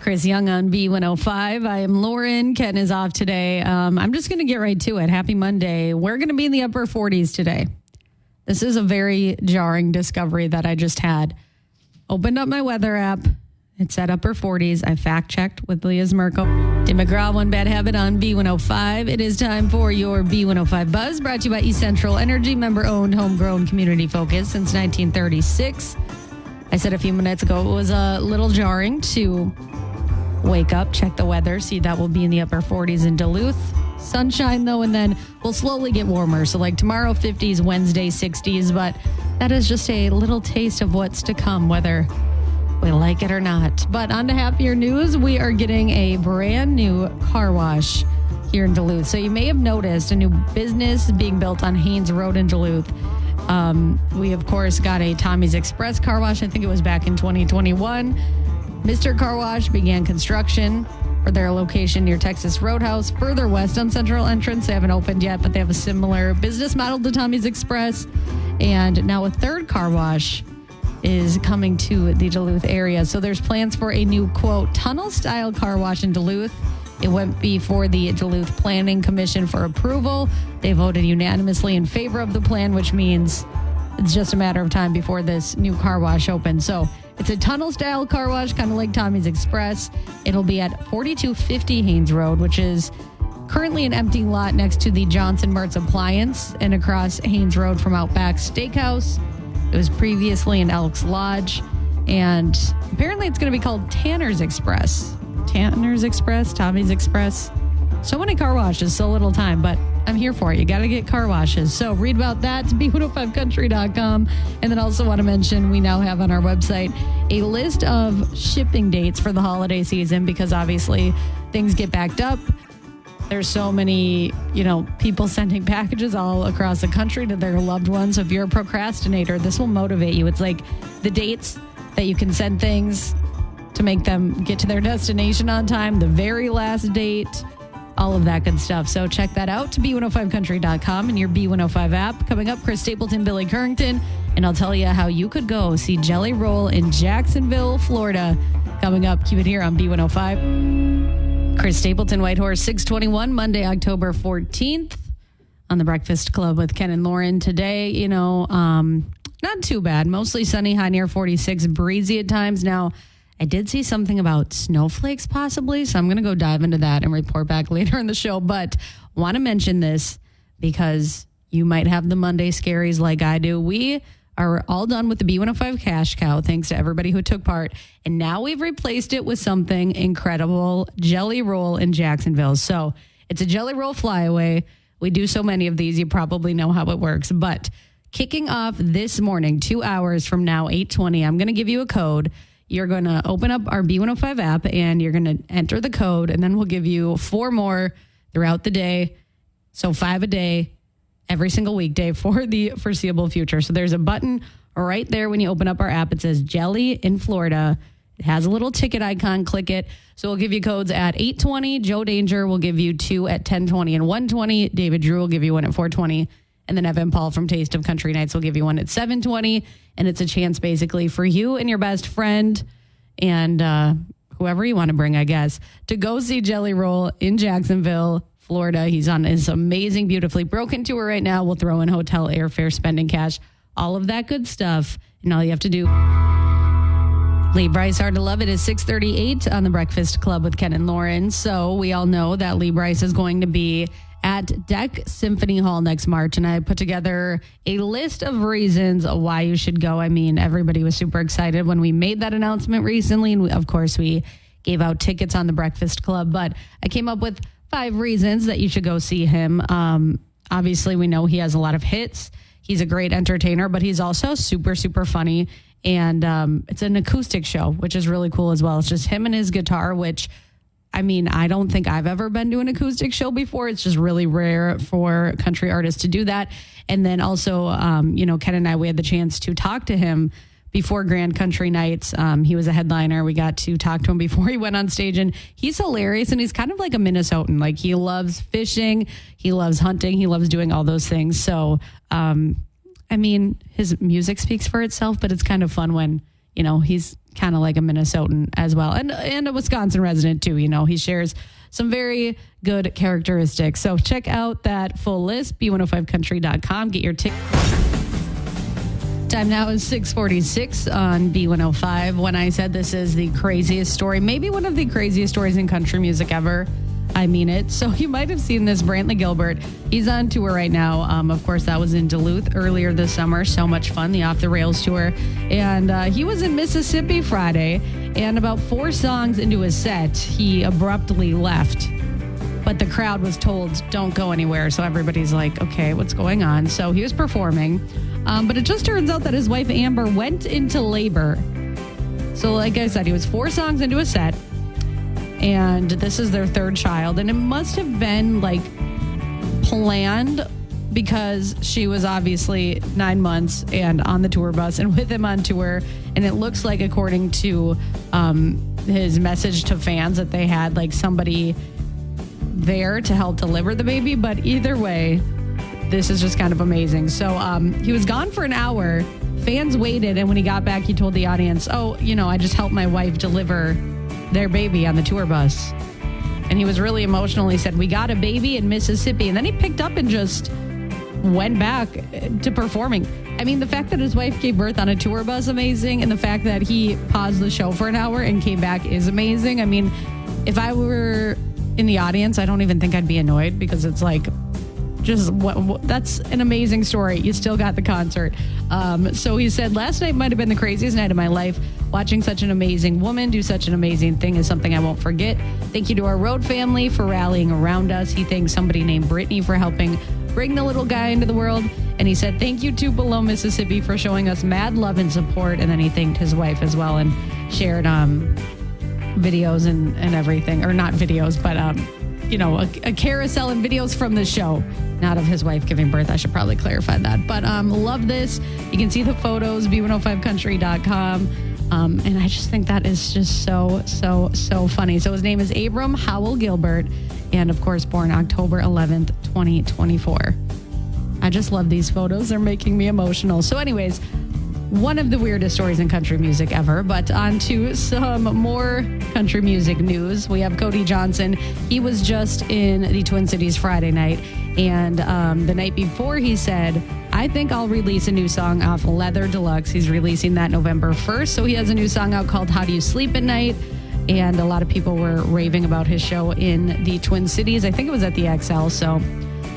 Chris Young on B105. I am Lauren. Ken is off today. I'm just going to get right to it. Happy Monday. We're going to be in the upper 40s today. This is a very jarring discovery that I just had. Opened up my weather app. It said upper 40s. I fact-checked with Leah's Merkel. Tim McGraw, One Bad Habit on B105. It is time for your B105 Buzz, brought to you by East Central Energy, member-owned, homegrown, community-focused since 1936. I said a few minutes ago it was a little jarring to wake up, check the weather, see that will be in the upper 40s in Duluth. Sunshine, though, and then we'll slowly get warmer. So like tomorrow, 50s, Wednesday, 60s. But that is just a little taste of what's to come, whether we like it or not. But on to happier news, we are getting a brand new car wash here in Duluth. So you may have noticed a new business being built on Haynes Road in Duluth. We, of course, got a Tommy's Express car wash. I think it was back in 2021. Mr. Car Wash began construction for their location near Texas Roadhouse, further west on Central Entrance. They haven't opened yet, but they have a similar business model to Tommy's Express. And now a third car wash is coming to the Duluth area. So there's plans for a new, quote, tunnel-style car wash in Duluth. It went before the Duluth Planning Commission for approval. They voted unanimously in favor of the plan, which means it's just a matter of time before this new car wash opens. So it's a tunnel-style car wash, kind of like Tommy's Express. It'll be at 4250 Haynes Road, which is currently an empty lot next to the Johnson Mart's Appliance and across Haynes Road from Outback Steakhouse. It was previously in Elks Lodge, and apparently it's going to be called Tanner's Express. Tanner's Express, Tommy's Express. So many car washes, so little time, but I'm here for it. You got to get car washes. So read about that to b105country.com. And then also want to mention we now have on our website a list of shipping dates for the holiday season because obviously things get backed up. There's so many, people sending packages all across the country to their loved ones. So if you're a procrastinator, this will motivate you. It's like the dates that you can send things to make them get to their destination on time, the very last date, all of that good stuff. So check that out to b105country.com and your B105 app. Coming up, Chris Stapleton, Billy Currington, and I'll tell you how you could go see Jelly Roll in Jacksonville, Florida. Coming up, keep it here on B105. Chris Stapleton, Whitehorse, 621, Monday, October 14th on the Breakfast Club with Ken and Lauren. Today, not too bad. Mostly sunny, high near 46, breezy at times. Now, I did see something about snowflakes possibly, so I'm going to go dive into that and report back later in the show. But want to mention this because you might have the Monday scaries like I do. We are all done with the B105 Cash Cow, thanks to everybody who took part. And now we've replaced it with something incredible, Jelly Roll in Jacksonville. So it's a Jelly Roll flyaway. We do so many of these, you probably know how it works. But kicking off this morning, 2 hours from now, 8:20, I'm going to give you a code. You're going to open up our B105 app and you're going to enter the code, and then we'll give you 4 more throughout the day. So 5 a day, every single weekday for the foreseeable future. So there's a button right there when you open up our app. It says Jelly in Florida. It has a little ticket icon. Click it. So we'll give you codes at 8:20. Joe Danger will give you 2 at 10:20 and 1:20. David Drew will give you 1 at 4:20. And then Evan Paul from Taste of Country Nights will give you 1 at 7:20. And it's a chance basically for you and your best friend and whoever you want to bring, I guess, to go see Jelly Roll in Jacksonville, Florida. He's on his amazing, beautifully broken tour right now. We'll throw in hotel, airfare, spending cash, all of that good stuff. And all you have to do, Lee Bryce, Hard to Love It, is 6:38 on the Breakfast Club with Ken and Lauren. So we all know that Lee Bryce is going to be at DEC Symphony Hall next March, and I put together a list of reasons why you should go. I mean, everybody was super excited when we made that announcement recently, and of course, we gave out tickets on the Breakfast Club, but I came up with 5 reasons that you should go see him. Obviously, we know he has a lot of hits. He's a great entertainer, but he's also super, super funny, and it's an acoustic show, which is really cool as well. It's just him and his guitar, which I don't think I've ever been to an acoustic show before. It's just really rare for country artists to do that. And then also, Ken and I, we had the chance to talk to him before Grand Country Nights. He was a headliner. We got to talk to him before he went on stage, and he's hilarious. And he's kind of like a Minnesotan. Like, he loves fishing. He loves hunting. He loves doing all those things. So, his music speaks for itself, but it's kind of fun when he's kind of like a Minnesotan as well. And a Wisconsin resident too. He shares some very good characteristics. So check out that full list, b105country.com. Get your ticket. Time now is 6:46 on B105. When I said this is the craziest story, maybe one of the craziest stories in country music ever, I mean it. So you might have seen this, Brantley Gilbert. He's on tour right now. Of course, that was in Duluth earlier this summer. So much fun, the Off the Rails tour. And he was in Mississippi Friday. And about 4 songs into his set, he abruptly left. But the crowd was told, don't go anywhere. So everybody's like, okay, what's going on? So he was performing. But it just turns out that his wife, Amber, went into labor. So like I said, he was 4 songs into a set. And this is their 3rd child. And it must have been like planned because she was obviously 9 months and on the tour bus and with him on tour. And it looks like, according to his message to fans, that they had like somebody there to help deliver the baby. But either way, this is just kind of amazing. So he was gone for an hour. Fans waited. And when he got back, he told the audience, I just helped my wife deliver their baby on the tour bus. And he was really emotional. He said, we got a baby in Mississippi. And then he picked up and just went back to performing. I mean, the fact that his wife gave birth on a tour bus, amazing. And the fact that he paused the show for an hour and came back is amazing. I mean, if I were in the audience, I don't even think I'd be annoyed, because it's like, that's an amazing story. You still got the concert. So he said, last night might have been the craziest night of my life. Watching such an amazing woman do such an amazing thing is something I won't forget. Thank you to our road family for rallying around us. He thanked somebody named Brittany for helping bring the little guy into the world. And he said, thank you to Below Mississippi for showing us mad love and support. And then he thanked his wife as well and shared videos and everything. Or not videos, but a carousel and videos from the show, not of his wife giving birth. I should probably clarify that. But love this. You can see the photos, b105country.com. And I just think that is just so, so, so funny. So his name is Abram Howell Gilbert, and of course, born October 11th, 2024. I just love these photos. They're making me emotional. So anyways, one of the weirdest stories in country music ever. But on to some more country music news. We have Cody Johnson. He was just in the Twin Cities Friday night. And the night before, he said, I think I'll release a new song off Leather Deluxe. He's releasing that November 1st. So he has a new song out called How Do You Sleep at Night? And a lot of people were raving about his show in the Twin Cities. I think it was at the XL. So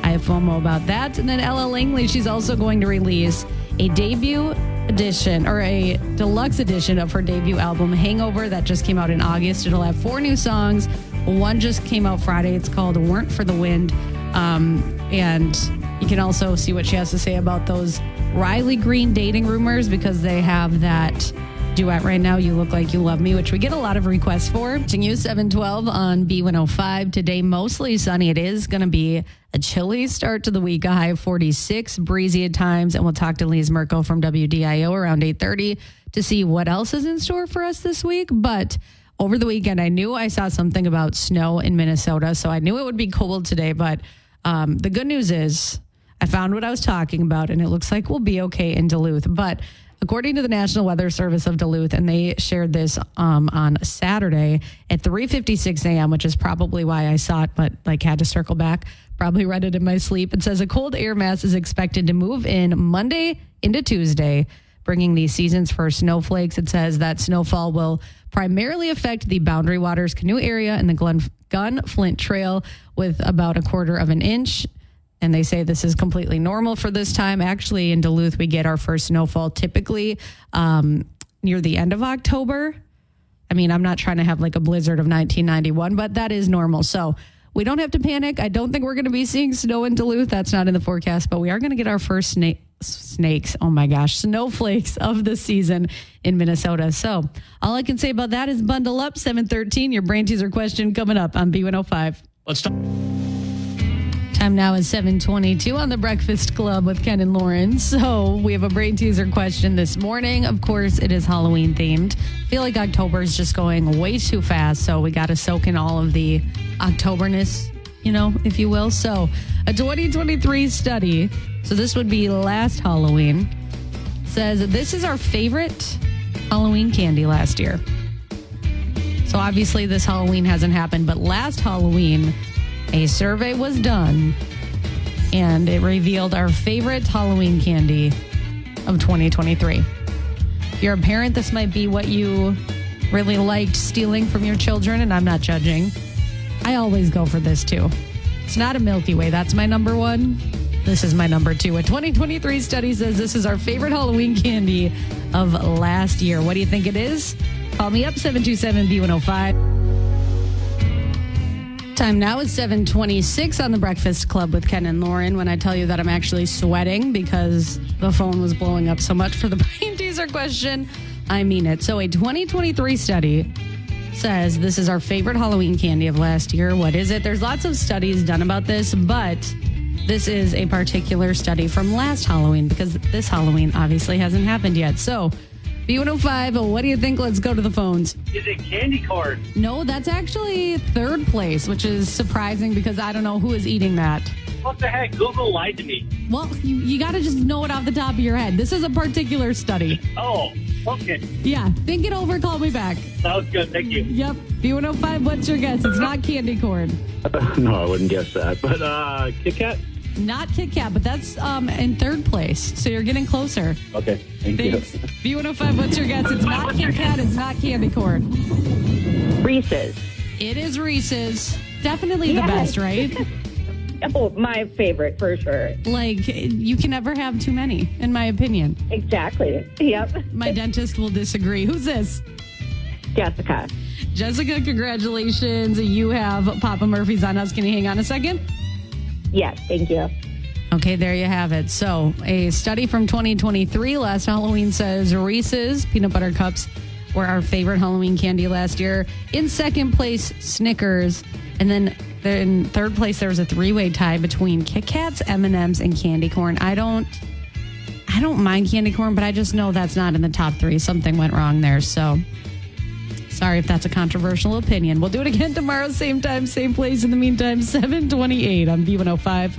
I have FOMO about that. And then Ella Langley, she's also going to release a debut edition, or a deluxe edition of her debut album Hangover, that just came out in August. It'll have 4 new songs. One just came out Friday. It's called Weren't for the Wind. And you can also see what she has to say about those Riley Green dating rumors, because they have that duet right now, You Look Like You Love Me, which we get a lot of requests for. Watching you 712 on B105. Today, mostly sunny. It is going to be a chilly start to the week, a high of 46, breezy at times. And we'll talk to Lise Merkel from WDIO around 8:30 to see what else is in store for us this week. But over the weekend, I knew I saw something about snow in Minnesota, so I knew it would be cold today. But the good news is I found what I was talking about, and it looks like we'll be okay in Duluth. But according to the National Weather Service of Duluth, and they shared this on Saturday at 3:56 a.m., which is probably why I saw it, but had to circle back. Probably read it in my sleep. It says a cold air mass is expected to move in Monday into Tuesday, bringing the season's first snowflakes. It says that snowfall will primarily affect the Boundary Waters Canoe area and the Gun Flint Trail with about 1/4 of an inch. And they say this is completely normal for this time. Actually, in Duluth, we get our first snowfall typically near the end of October. I mean, I'm not trying to have a blizzard of 1991, but that is normal. So we don't have to panic. I don't think we're going to be seeing snow in Duluth. That's not in the forecast, but we are going to get our first snowflakes of the season in Minnesota. So all I can say about that is bundle up. 7:13, your brain teaser question coming up on B105. Let's talk. Time now is 7:22 on the Breakfast Club with Ken and Lauren. So we have a brain teaser question this morning. Of course, it is Halloween themed. I feel like October is just going way too fast, so we got to soak in all of the Octoberness, if you will. So a 2023 study, so this would be last Halloween, says this is our favorite Halloween candy last year. So obviously this Halloween hasn't happened, but last Halloween, a survey was done and it revealed our favorite Halloween candy of 2023. If you're a parent, this might be what you really liked stealing from your children, and I'm not judging. I always go for this too. It's not a Milky Way. That's my number one. This is my number two. A 2023 study says this is our favorite Halloween candy of last year. What do you think it is? Call me up, 727-B105. Time now is 7:26 on the Breakfast Club with Ken and Lauren. When I tell you that I'm actually sweating because the phone was blowing up so much for the brain teaser question, I mean it. So a 2023 study says this is our favorite Halloween candy of last year. What is it? There's lots of studies done about this, but this is a particular study from last Halloween because this Halloween obviously hasn't happened yet. So B105, what do you think? Let's go to the phones. Is it candy corn? No, that's actually third place, which is surprising because I don't know who is eating that. What the heck? Google lied to me. Well, you got to just know it off the top of your head. This is a particular study. Oh, okay. Yeah, think it over, call me back. Sounds good. Thank you. Yep. B105, what's your guess? It's not candy corn. No, I wouldn't guess that. But Kit Kat? Not Kit Kat, but that's in third place. So you're getting closer. Okay, thank Thanks. B105, what's your guess? It's not Kit Kat, it's not candy corn. Reese's. It is Reese's. Definitely the best, right? Oh, my favorite for sure. Like, you can never have too many, in my opinion. Exactly. Yep. My dentist will disagree. Who's this? Jessica. Jessica, congratulations. You have Papa Murphy's on us. Can you hang on a second? Yes, thank you. Okay, there you have it. So, a study from 2023 last Halloween says Reese's peanut butter cups were our favorite Halloween candy last year. In second place, Snickers. And then in third place, there was a three-way tie between Kit Kats, M&Ms, and candy corn. I don't mind candy corn, but I just know that's not in the top three. Something went wrong there. So, sorry if that's a controversial opinion. We'll do it again tomorrow, same time, same place. In the meantime, 7:28 on B105.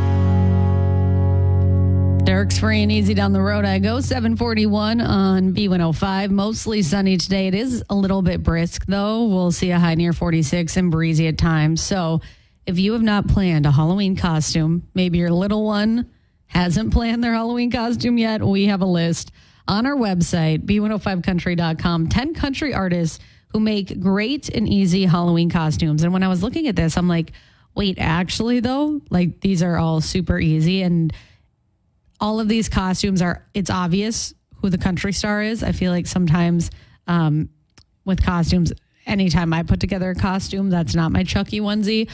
Derek's free and easy down the road I go. 7:41 on B105. Mostly sunny today. It is a little bit brisk, though. We'll see a high near 46 and breezy at times. So if you have not planned a Halloween costume, maybe your little one hasn't planned their Halloween costume yet, we have a list on our website, b105country.com. 10 country artists who make great and easy Halloween costumes. And when I was looking at this, I'm like, wait, actually, though, like these are all super easy. And all of these costumes it's obvious who the country star is. I feel like sometimes with costumes, anytime I put together a costume, that's not my Chucky onesie.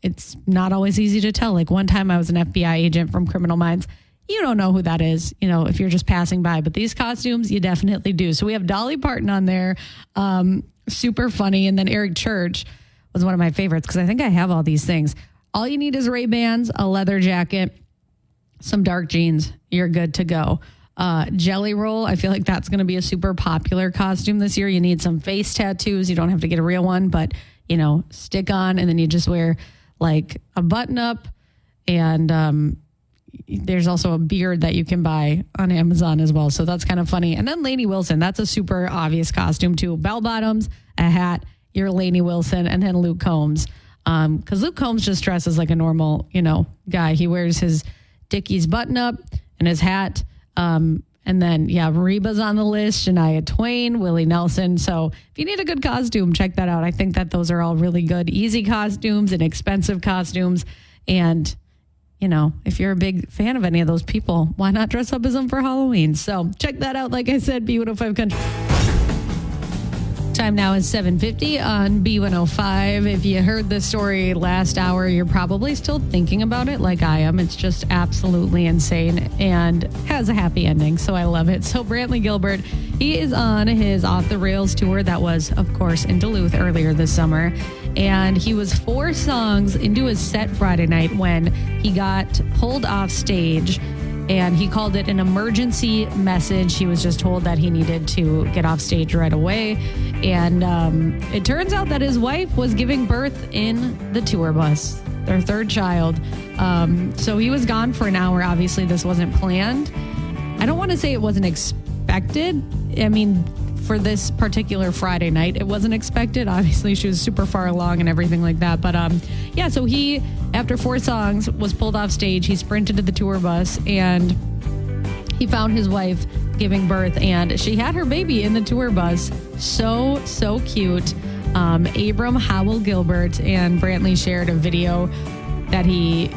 It's not always easy to tell. Like one time I was an FBI agent from Criminal Minds. You don't know who that is, if you're just passing by. But these costumes, you definitely do. So we have Dolly Parton on there. Super funny. And then Eric Church was one of my favorites because I think I have all these things. All you need is Ray-Bans, a leather jacket, some dark jeans. You're good to go. Jelly Roll, I feel like that's going to be a super popular costume this year. You need some face tattoos. You don't have to get a real one, but, stick on. And then you just wear like a button up. And there's also a beard that you can buy on Amazon as well. So that's kind of funny. And then Lainey Wilson, that's a super obvious costume too. Bell bottoms, a hat, you're Lainey Wilson, and then Luke Combs. Because Luke Combs just dresses like a normal, guy. He wears his Dickies button up and his hat. And then, Reba's on the list, Shania Twain, Willie Nelson. So if you need a good costume, check that out. I think that those are all really good, easy costumes and expensive costumes. And, if you're a big fan of any of those people, why not dress up as them for Halloween? So check that out. Like I said, B105 Country. Time now is 7:50 on B105. If you heard the story last hour, you're probably still thinking about it like I am. It's just absolutely insane and has a happy ending, so I love it. So Brantley Gilbert, he is on his Off the Rails tour that was, of course, in Duluth earlier this summer. And he was 4 songs into his set Friday night when he got pulled off stage. And he called it an emergency message. He was just told that he needed to get off stage right away. And it turns out that his wife was giving birth in the tour bus, their third child. So he was gone for an hour. Obviously, this wasn't planned. I don't want to say it wasn't expected. I mean, for this particular Friday night, it wasn't expected. Obviously, she was super far along and everything like that. But yeah, so he, after 4 songs, was pulled off stage. He sprinted to the tour bus and he found his wife giving birth, and she had her baby in the tour bus. So cute. Abram Howell Gilbert and Brantley shared a video that he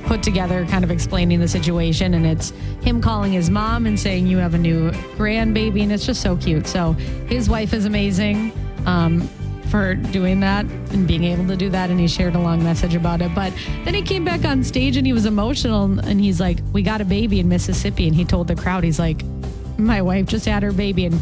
put together kind of explaining the situation, and it's him calling his mom and saying, you have a new grandbaby, and it's just so cute. So his wife is amazing for doing that and being able to do that, and he shared a long message about it. But then he came back on stage and he was emotional, and he's like, we got a baby in Mississippi, and he told the crowd, he's like, my wife just had her baby. And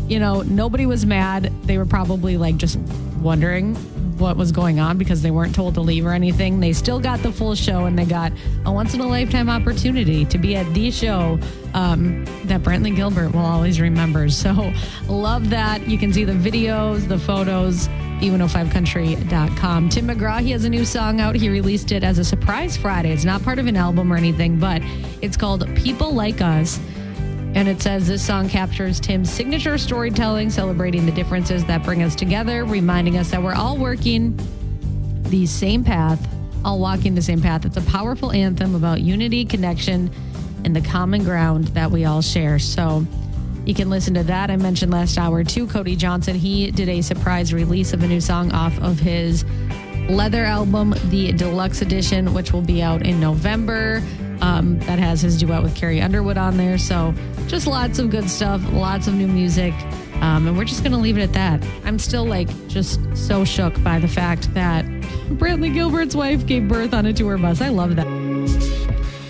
you know, nobody was mad. They were probably like just wondering what was going on because they weren't told to leave or anything. They still got the full show, and they got a once-in-a-lifetime opportunity to be at the show that Brantley Gilbert will always remember. So love that. You can see the videos, the photos, b105country.com. Tim McGraw, he has a new song out. He released it as a surprise Friday. It's not part of an album or anything, but it's called People Like Us. And it says this song captures Tim's signature storytelling, celebrating the differences that bring us together, reminding us that we're all working the same path, all walking the same path. It's a powerful anthem about unity, connection, and the common ground that we all share. So you can listen to that. I mentioned last hour too, Cody Johnson, he did a surprise release of a new song off of his Leather album, the Deluxe Edition, which will be out in November. That has his duet with Carrie Underwood on there. So just lots of good stuff, lots of new music. And we're just going to leave it at that. I'm still like just so shook by the fact that Brantley Gilbert's wife gave birth on a tour bus. I love that.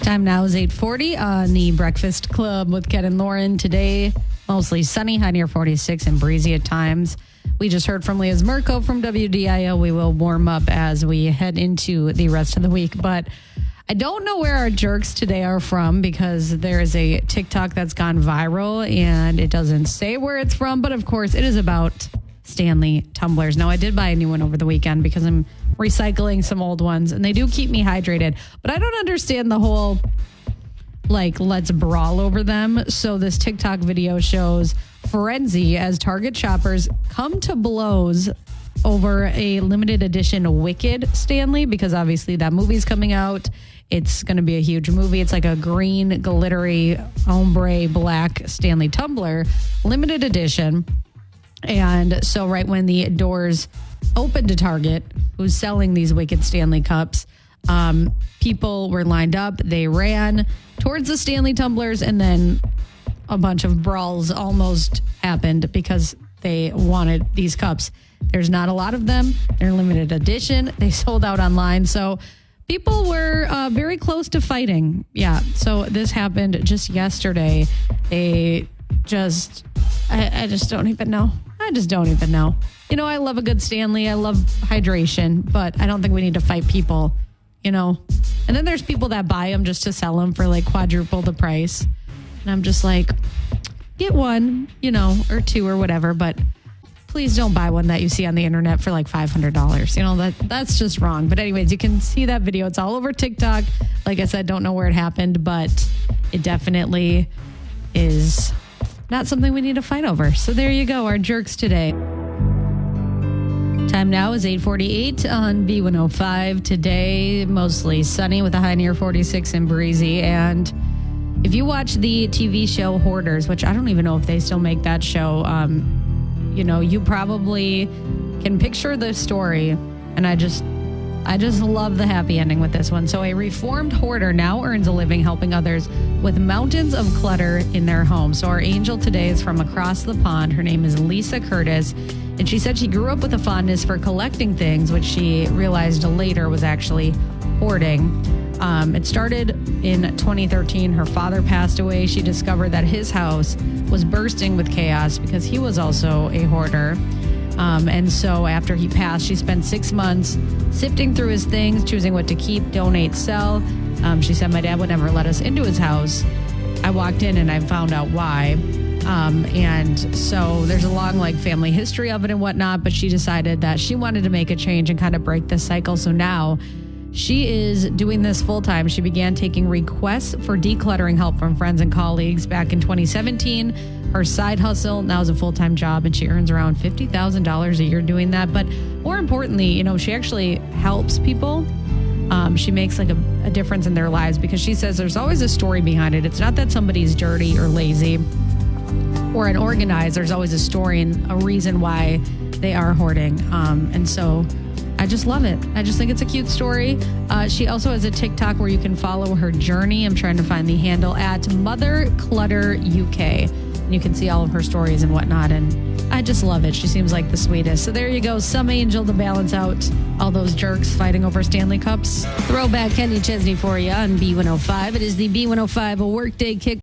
Time now is 8:40 on the Breakfast Club with Ken and Lauren. Today, mostly sunny, high near 46 and breezy at times. We just heard from Leah's Mirko from WDIO. We will warm up as we head into the rest of the week. But I don't know where our jerks today are from because there is a TikTok that's gone viral and it doesn't say where it's from. But of course, it is about Stanley tumblers. Now, I did buy a new one over the weekend because I'm recycling some old ones and they do keep me hydrated. But I don't understand the whole, like, let's brawl over them. So this TikTok video shows frenzy as Target shoppers come to blows over a limited edition Wicked Stanley, because obviously that movie's coming out. It's going to be a huge movie. It's like a green, glittery, ombre black Stanley tumbler, limited edition. And so right when the doors opened to Target, who's selling these Wicked Stanley cups, people were lined up. They ran towards the Stanley tumblers, and then a bunch of brawls almost happened because they wanted these cups. There's not a lot of them. They're limited edition. They sold out online. So people were very close to fighting. Yeah. So this happened just yesterday. I just don't even know. I just don't even know. You know, I love a good Stanley. I love hydration, but I don't think we need to fight people, you know. And then there's people that buy them just to sell them for like quadruple the price. And I'm just like, get one, you know, or two or whatever, but please don't buy one that you see on the internet for like $500. You know, that's just wrong. But anyways, you can see that video. It's all over TikTok. Like I said, don't know where it happened, but it definitely is not something we need to fight over. So there you go, our jerks today. Time now is 8:48 on B105. Today, mostly sunny with a high near 46 and breezy. And if you watch the TV show Hoarders, which I don't even know if they still make that show, you know, you probably can picture the story. And I just love the happy ending with this one. So a reformed hoarder now earns a living helping others with mountains of clutter in their home. So our angel today is from across the pond. Her name is Lisa Curtis. And she said she grew up with a fondness for collecting things, which she realized later was actually hoarding. It started in 2013. Her father passed away. She discovered that his house was bursting with chaos because he was also a hoarder. And so after he passed, she spent 6 months sifting through his things, choosing what to keep, donate, sell. She said, my dad would never let us into his house. I walked in and I found out why. And so there's a long like family history of it and whatnot, but she decided that she wanted to make a change and kind of break this cycle. So now She is doing this full time. She began taking requests for decluttering help from friends and colleagues back in 2017. Her side hustle now is a full-time job, and she earns around $50,000 a year doing that. But more importantly, she actually helps people. She makes like a difference in their lives because she says there's always a story behind it. It's not that somebody's dirty or lazy or unorganized. There's always a story and a reason why they are hoarding. And so I just love it. I just think it's a cute story. She also has a TikTok where you can follow her journey. I'm trying to find the handle at Mother Clutter UK. And you can see all of her stories and whatnot. And I just love it. She seems like the sweetest. So there you go. Some angel to balance out all those jerks fighting over Stanley Cups. Throwback Kenny Chesney for you on B105. It is the B105 Workday Kick.